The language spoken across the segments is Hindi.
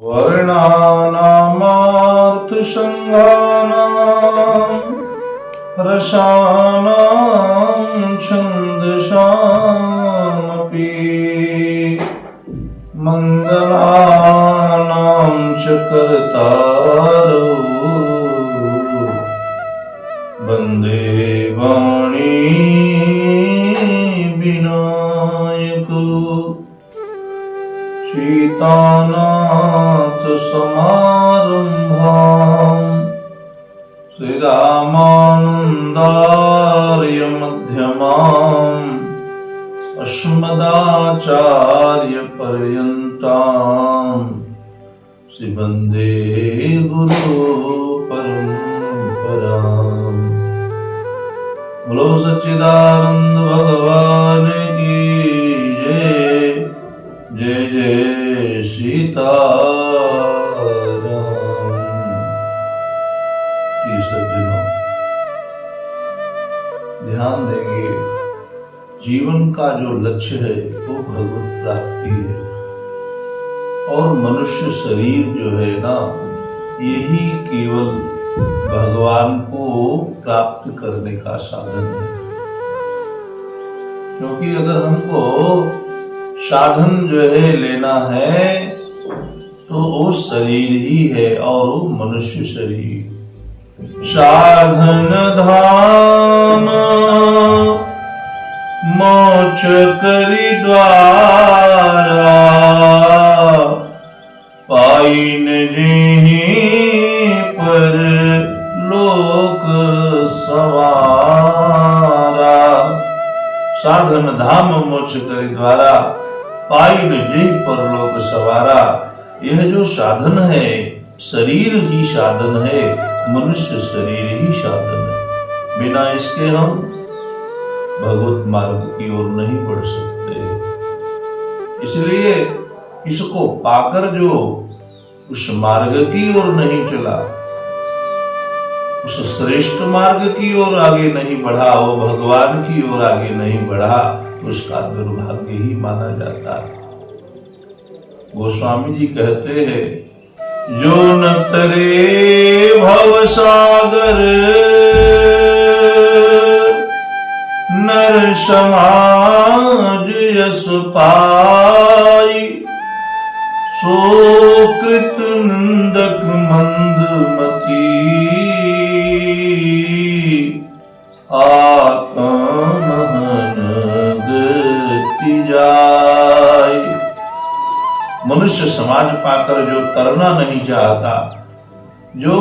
वर्णानामार्थसंघानां रसानां छन्दसामपि मंगलानां च कर्तारौ वन्दे वाणी विनायको सीतानाथ समारम्भाम् श्रीरामानन्दार्य मध्यमाम् अस्मदाचार्य पर्यन्ताम् श्री वन्दे गुरु परम्पराम्। बोलो सच्चिदानंद भगवान की जय। जय जय सीताराम। सज्जनों, ध्यान देंगे, जीवन का जो लक्ष्य है वो भगवत प्राप्ति है और मनुष्य शरीर जो है ना, यही केवल भगवान को प्राप्त करने का साधन है। क्योंकि अगर हमको साधन जो है लेना है तो वो शरीर ही है और वो मनुष्य शरीर। साधन धाम मोक्ष करि द्वारा पाइन जेहि पर लोक सवारा। साधन धाम मोक्ष करि द्वारा पाइन जेहि पर लोक सवारा। यह जो साधन है, शरीर ही साधन है, मनुष्य शरीर ही साधन है। बिना इसके हम भगवत मार्ग की ओर नहीं बढ़ सकते। इसलिए इसको पाकर जो उस मार्ग की ओर नहीं चला, उस श्रेष्ठ मार्ग की ओर आगे नहीं बढ़ा, वो भगवान की ओर आगे नहीं बढ़ा, उसका दुर्भाग्य ही माना जाता है। गोस्वामी जी कहते हैं, जो न तरे भव सागर नर समाज यस पाई। सो कृत निंदक मंदमती आत्महन गति जाय। मनुष्य समाज पाकर जो तरना नहीं चाहता, जो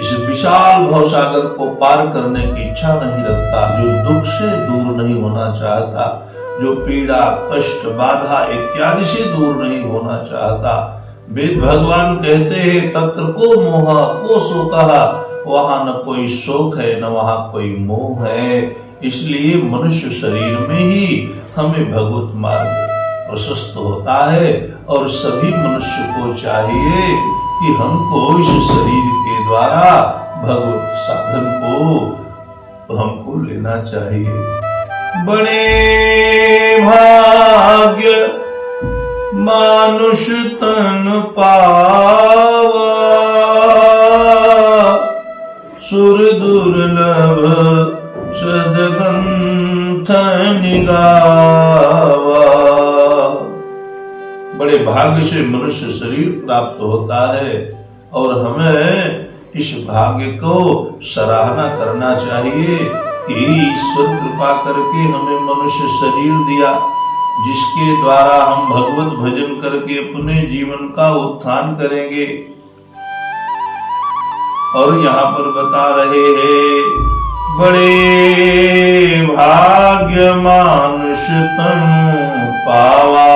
इस विशाल भवसागर को पार करने की इच्छा नहीं रखता, जो दुख से दूर नहीं होना चाहता, जो पीड़ा कष्ट बाधा इत्यादि से दूर नहीं होना चाहता, वेद भगवान कहते हैं तत्र को मोह को शोकः, वहां न कोई शोक है न वहां कोई मोह है। इसलिए मनुष्य शरीर में ही हमें भगवत मार्ग प्रशस्त होता है और सभी मनुष्य को चाहिए कि हमको इस शरीर के द्वारा भगवत साधन को हमको लेना चाहिए। बड़े भाग्य मानुष तन पावा, सुर दुर्लभ सदग्रंथ निगावा। बड़े भाग्य से मनुष्य शरीर प्राप्त होता है और हमें इस भाग्य को सराहना करना चाहिए कि ईश्वर कृपा करके हमें मनुष्य शरीर दिया, जिसके द्वारा हम भगवत भजन करके अपने जीवन का उत्थान करेंगे। और यहाँ पर बता रहे हैं, बड़े भाग्य मानुष तन पावा,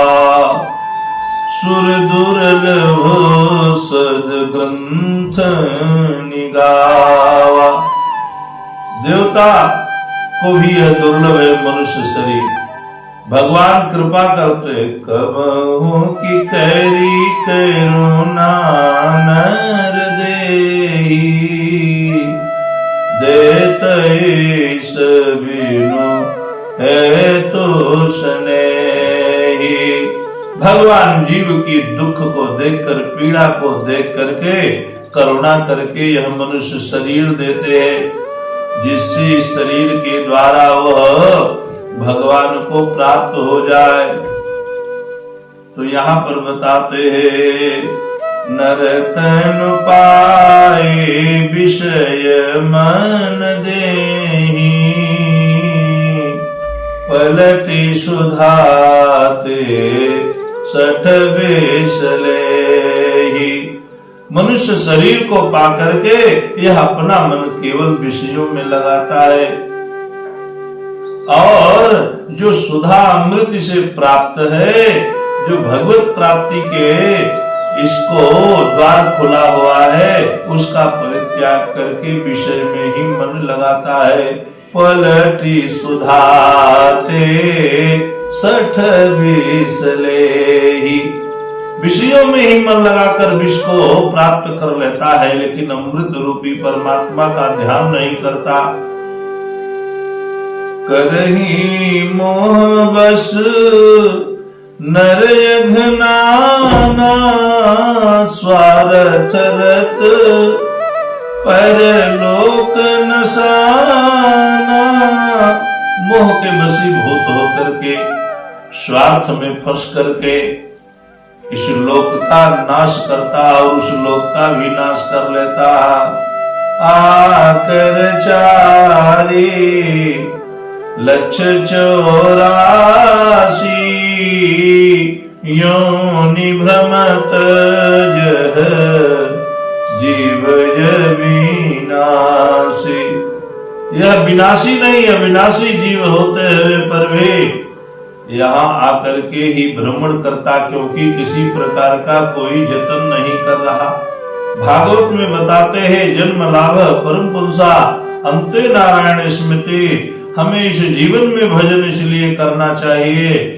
सुर दुर्लभ सदग्रंथ निगावा। देवता को भी यह दुर्लभ है मनुष्य शरीर। भगवान कृपा करते, कबहू की कैरी करुणा नर देते सबिनु है तो स्नेही। भगवान जीव की दुख को देखकर, पीड़ा को देख करके, करुणा करके यह मनुष्य शरीर देते हैं, जिससे शरीर के द्वारा वह भगवान को प्राप्त हो जाए। तो यहाँ पर बताते हैं, नर तन पाए विषय मन देहि, पलटि सुधाते सठ बेसलेहि। मनुष्य शरीर को पाकर के यह अपना मन केवल विषयों में लगाता है, और जो सुधा अमृत से प्राप्त है, जो भगवत प्राप्ति के इसको द्वार खुला हुआ है, उसका परित्याग करके विषय में ही मन लगाता है। पलटि सुधाते सठ बिसलेहि, विषयों में ही मन लगाकर विष को प्राप्त कर लेता है, लेकिन अमृत रूपी परमात्मा का ध्यान नहीं करता। करही मोह बस नर अघनाना, स्वार्थ रत परलोक नसाना। मोह के वशीभूत होकर के, स्वार्थ में फंस करके इस लोक का नाश करता और उस लोक का भी नाश कर लेता। आकर चारी लक्ष्य 84 योनि भ्रमत जह जीव विनाशी। यह विनाशी नहीं, अविनाशी जीव होते हुए पर वे यहाँ आकर के ही भ्रमण करता, क्योंकि किसी प्रकार का कोई जतन नहीं कर रहा। भागवत में बताते हैं, जन्म लाभ परम पुंसा अंते नारायण स्मृति। हमें इस जीवन में भजन इसलिए करना चाहिए